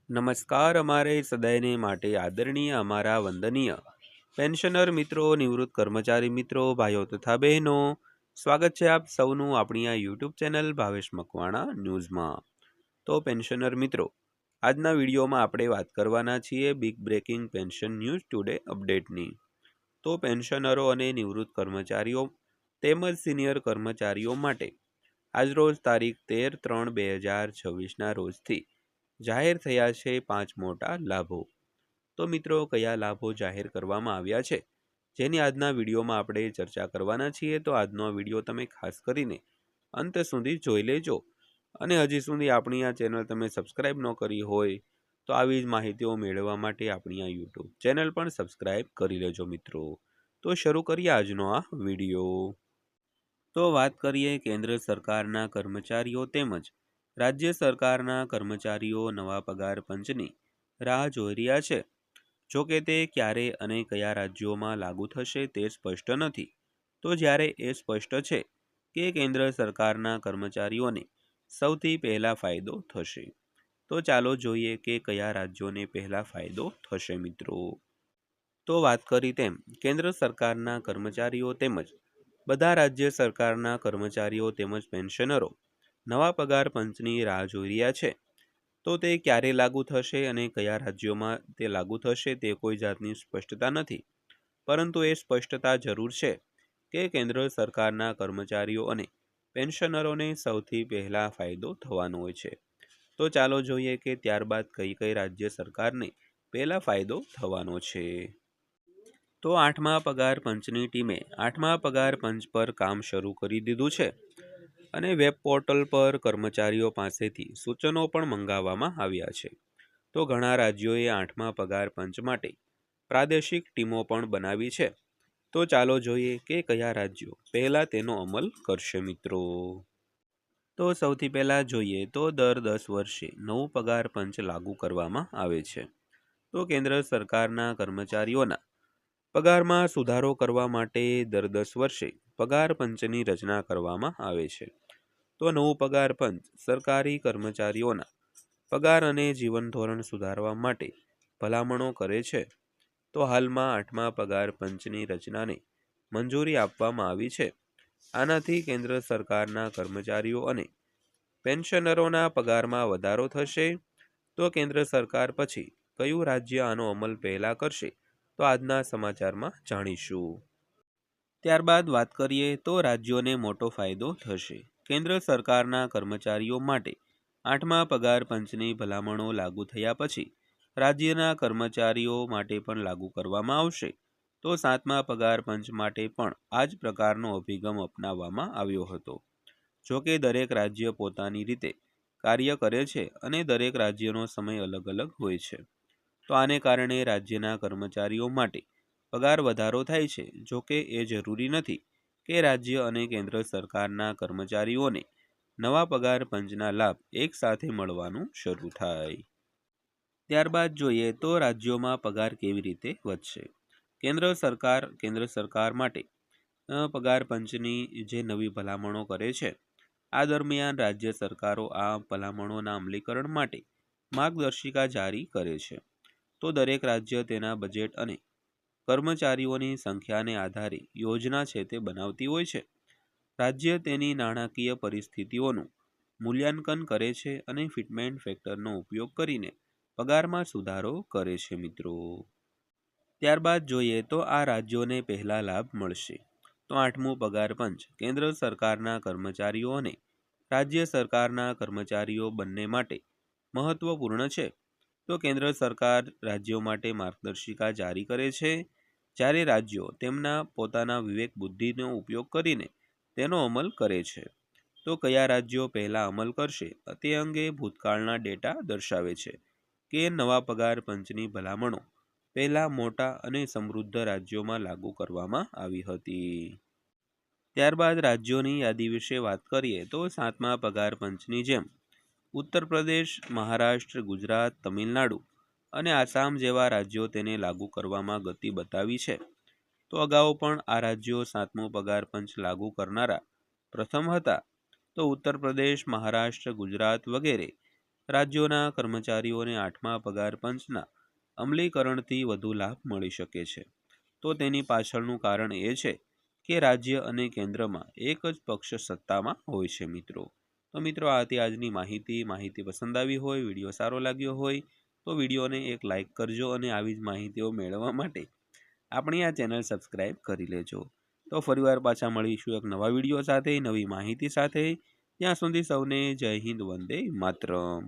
નમસ્કાર અમારે સદાયને માટે આદરણીય અમારા વંદનીય પેન્શનર મિત્રો, નિવૃત્ત કર્મચારી મિત્રો, ભાઈઓ તથા બહેનો, સ્વાગત છે આપ સૌનું આપણી આ યુટ્યુબ ચેનલ ભાવેશ મકવાણા ન્યૂઝમાં। તો પેન્શનર મિત્રો, આજના વિડીયોમાં આપણે વાત કરવાના છીએ big breaking pension news today અપડેટની। તો પેન્શનરો અને નિવૃત્ત કર્મચારીઓ તેમજ સિનિયર કર્મચારીઓ માટે આજરોજ તારીખ 13/3/2026ના રોજથી જાહેર થયા છે 5 મોટા લાભો। તો મિત્રો, કયા લાભો જાહેર કરવામાં આવ્યા છે જેની આજના વિડીયોમાં આપણે ચર્ચા કરવાના છીએ। તો આજનો વિડીયો તમે ખાસ કરીને અંત સુધી જોઈ લેજો અને હજી સુધી આપણી આ ચેનલ તમે સબસ્ક્રાઇબ ન કરી હોય તો આવી જ માહિતીઓ મેળવવા માટે આપણી આ યુટ્યુબ ચેનલ પણ સબસ્ક્રાઇબ કરી લેજો મિત્રો। તો શરૂ કરીએ આજનો આ વિડીયો। તો વાત કરીએ કેન્દ્ર સરકારના કર્મચારીઓ તેમજ રાજ્ય સરકારના કર્મચારીઓ નવા પગાર પંચની રાહ જોઈ રહ્યા છે। જો કે તે ક્યારે અને કયા રાજ્યોમાં લાગુ થશે તે સ્પષ્ટ નથી। તો જ્યારે એ સ્પષ્ટ છે કે કેન્દ્ર સરકારના કર્મચારીઓને સૌથી પહેલા ફાયદો થશે। તો ચાલો જોઈએ કે કયા રાજ્યોને પહેલા ફાયદો થશે મિત્રો। તો વાત કરી તેમ કેન્દ્ર સરકારના કર્મચારીઓ તેમજ બધા રાજ્ય સરકારના કર્મચારીઓ તેમજ પેન્શનરો નવા પગાર પંચની રાહ જોઈ રહ્યા છે। તો તે ક્યારે લાગુ થશે અને કયા રાજ્યોમાં તે લાગુ થશે તે કોઈ જાતની સ્પષ્ટતા નથી, પરંતુ એ સ્પષ્ટતા જરૂર છે કે કેન્દ્ર સરકારના કર્મચારીઓ અને પેન્શનરોને સૌથી પહેલા ફાયદો થવાનો હોય છે। તો ચાલો જોઈએ કે ત્યારબાદ કઈ કઈ રાજ્ય સરકારને પહેલા ફાયદો થવાનો છે। તો 8મા પગાર પંચની ટીમે 8મા પગાર પંચ પર કામ શરૂ કરી દીધું છે અને વેબ પોર્ટલ પર કર્મચારીઓ પાસેથી સૂચનો પણ મંગાવવામાં આવ્યા છે। તો ઘણા રાજ્યોએ 8મા પગાર પંચ માટે પ્રાદેશિક ટીમો પણ બનાવી છે। તો ચાલો જોઈએ કે કયા રાજ્યો પહેલા તેનો અમલ કરશે મિત્રો। તો સૌથી પહેલા જોઈએ તો દર 10 વર્ષે નવું પગાર પંચ લાગુ કરવામાં આવે છે। તો કેન્દ્ર સરકારના કર્મચારીઓના પગારમાં સુધારો કરવા માટે દર 10 વર્ષે પગાર પંચની રચના કરવામાં આવે છે। તો નવું પગાર પંચ સરકારી કર્મચારીઓના પગાર અને જીવન ધોરણ સુધારવા માટે ભલામણો કરે છે। તો હાલમાં 8મા પગાર પંચની રચનાને મંજૂરી આપવામાં આવી છે। આનાથી કેન્દ્ર સરકારના કર્મચારીઓ અને પેન્શનરોના પગારમાં વધારો થશે। તો કેન્દ્ર સરકાર પછી કયું રાજ્ય આનો અમલ પહેલા કરશે તો આજના સમાચારમાં જાણીશું। ત્યારબાદ વાત કરીએ તો રાજ્યોને મોટો ફાયદો થશે। કેન્દ્ર સરકારના કર્મચારીઓ માટે 8મા પગાર પંચની ભલામણો લાગુ થયા પછી રાજ્યના કર્મચારીઓ માટે પણ લાગુ કરવામાં આવશે। તો 7મા પગાર પંચ માટે પણ આ જ પ્રકારનો અભિગમ અપનાવવામાં આવ્યો હતો। જો કે દરેક રાજ્ય પોતાની રીતે કાર્ય કરે છે અને દરેક રાજ્યનો સમય અલગ અલગ હોય છે। તો આને કારણે રાજ્યના કર્મચારીઓ માટે પગાર વધારો થાય છે। જો કે એ જરૂરી નથી કે રાજ્ય અને કેન્દ્ર સરકારના કર્મચારીઓને નવા પગાર પંચના લાભ એક સાથે મળવાનું શરૂ થાય। ત્યારબાદ જોઈએ તો રાજ્યોમાં પગાર કેવી રીતે વધશે। કેન્દ્ર સરકાર માટે પગાર પંચની જે નવી ભલામણો કરે છે, આ દરમિયાન રાજ્ય સરકારો આ ભલામણોના અમલીકરણ માટે માર્ગદર્શિકા જારી કરે છે। તો દરેક રાજ્ય તેના બજેટ અને કર્મચારીઓની સંખ્યાને આધારે યોજના છે તે બનાવતી હોય છે। રાજ્ય તેની નાણાકીય પરિસ્થિતિઓનું મૂલ્યાંકન કરે છે અને ફિટમેન્ટ ફેક્ટરનો ઉપયોગ કરીને પગારમાં સુધારો કરે છે મિત્રો। ત્યારબાદ જોઈએ તો આ રાજ્યોને પહેલા લાભ મળશે। તો 8મું પગાર પંચ કેન્દ્ર સરકારના કર્મચારીઓ અને રાજ્ય સરકારના કર્મચારીઓ બંને માટે મહત્વપૂર્ણ છે। તો કેન્દ્ર સરકાર રાજ્યો માટે માર્ગદર્શિકા જારી કરે છે, જ્યારે રાજ્યો તેમના પોતાના વિવેક બુદ્ધિનો ઉપયોગ કરીને તેનો અમલ કરે છે। તો કયા રાજ્યો પહેલા અમલ કરશે તે અંગે ભૂતકાળના ડેટા દર્શાવે છે કે નવા પગાર પંચની ભલામણો પહેલા મોટા અને સમૃદ્ધ રાજ્યોમાં લાગુ કરવામાં આવી હતી। ત્યારબાદ રાજ્યોની યાદી વિશે વાત કરીએ તો 7મા પગાર પંચની જેમ ઉત્તર પ્રદેશ, મહારાષ્ટ્ર, ગુજરાત, તમિલનાડુ અને આસામ જેવા રાજ્યો તેને લાગુ કરવામાં ગતિ બતાવી છે। તો અગાઉ પણ આ રાજ્યો 7મું પગાર પંચ લાગુ કરનારા પ્રથમ હતા। તો ઉત્તર પ્રદેશ, મહારાષ્ટ્ર, ગુજરાત વગેરે રાજ્યોના કર્મચારીઓને 8મા પગાર પંચના અમલીકરણથી વધુ લાભ મળી શકે છે. તો તેની પાછળનું કારણ એ છે કે રાજ્ય અને કેન્દ્રમાં એક જ પક્ષ સત્તામાં હોય છે મિત્રો. તો મિત્રો આ હતી આજની માહિતી પસંદ આવી હોય, વિડીયો સારો લાગ્યો હોય તો વિડીયોને એક લાઇક કરજો અને આવી જ માહિતીઓ મેળવવા માટે આપણી આ ચેનલ સબસ્ક્રાઈબ કરી લેજો. તો ફરીવાર પાછા મળીશું એક નવા વિડીયો સાથે, નવી માહિતી સાથે. ત્યાં સુધી સૌને જય હિન્દ, વંદે માતરમ.